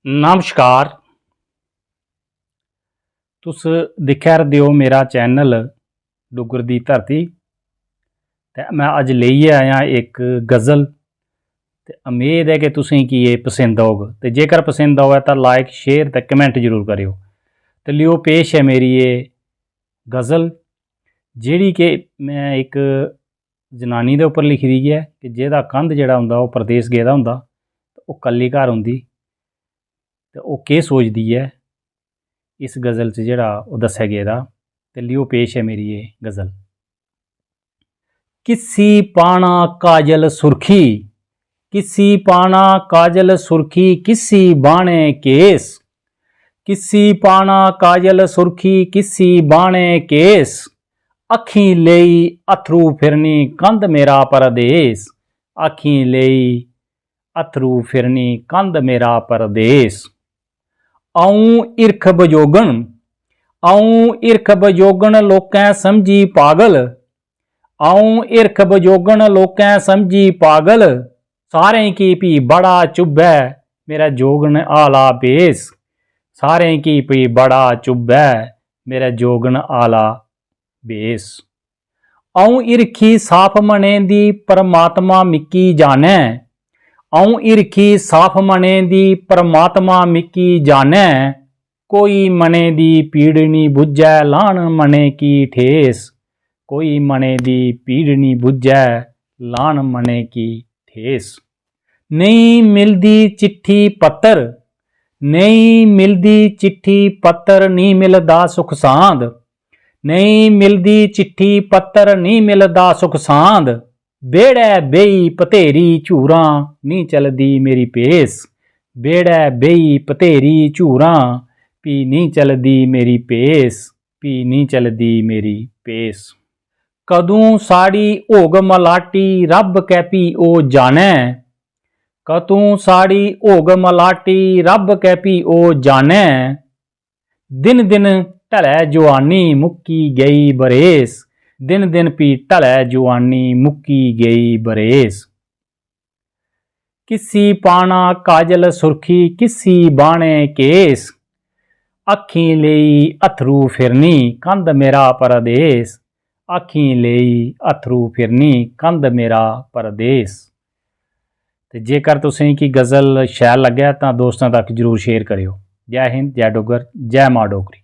नमस्कार। तुस दिक्खा रदे हो मेरा चैनल डुग्गर दी धरती ते मैं अज लेइयै आया एक गज़ल ते उम्मीद है कि तुसें कि ये पसंद होग ते जेकर पसंद होवे तो लाइक शेयर ते कमेंट जरूर करियो। तो लियो पेश है मेरी ये गज़ल जिहड़ी कि मैं एक जनानी दे उपर लिखी दी है कि जेहदा कंध जिहड़ा हुंदा ओह परदेस गेदा हुंदा ओह कल्ली घर हुंदी ते ओह केह् सोचदी है इस गज़ल च जेहड़ा ओह दस्सेआ गेदा। ते लियो पेश है मेरी ये गज़ल। किसी पाना काजल सुर्खी, किसी पाना काजल सुर्खी, किसी बाणे केस, किसी पाना काजल सुर्खी, किसी बाणे केस, अखीं लेई अथरू फिरनी कंध मेरा परदेस, अखीं लेई अथरू फिरनी कंध मेरा परदेस। आऊं इरख बजोगन, आऊं इरख बजोगन लोकें समझी पागल, आऊं इरख बजोगन लोकें समझी पागल, सारें की भी बड़ा चुभै मेरा जोगन आला बेस, सारें की भी बड़ा चुभै मेरा जोगन आला बेस। आऊं इरखी साफ मने दी परमात्मा मिकी जानै, आऊं इरखी साफ मने दी परमात्मा मिकी जानै, कोई मने दी पीड़ नी बुझै लान मने की ठेस, कोई मने दी पीड़ नी बुझै लान मने की ठेस। नहीं मिलदी चिट्ठी पत्तर, नहीं मिलदी चिट्ठी पत्तर, नहीं मिलदा सुख सांद, नहीं मिलदी चिट्ठी पत्तर, नहीं मिलदा सुख सांद, बेड़ै बेई पतेरी झूरां नहीं चलदी मेरी पेस, बेड़ै बेई पतेरी झूरां भी नहीं चलदी मेरी पेस, भी नहीं चलदी मेरी पेस। कदूं साड़ी होग मलाटी रब कै भी ओ जानै, कदूं साड़ी होग मलाटी रब कै भी ओ जानै, दिन दिन ढलै जवानी मुक्की गई बरेस, दिन दिन भी ढलै जवानी मुक्की गई बरेस। किसी पाना काजल सुर्खी, किसी बाणे केस, अखीं लेई अथरू फिरनी कंध मेरा परदेस, अखीं लेई अथरू फिरनी कंध मेरा परदेस। ते जेकर तुसें की गज़ल शैल लग्गे तो दोस्तों तक जरूर शेयर करियो। जय हिंद, जय डुग्गर, जय मां डोगरी।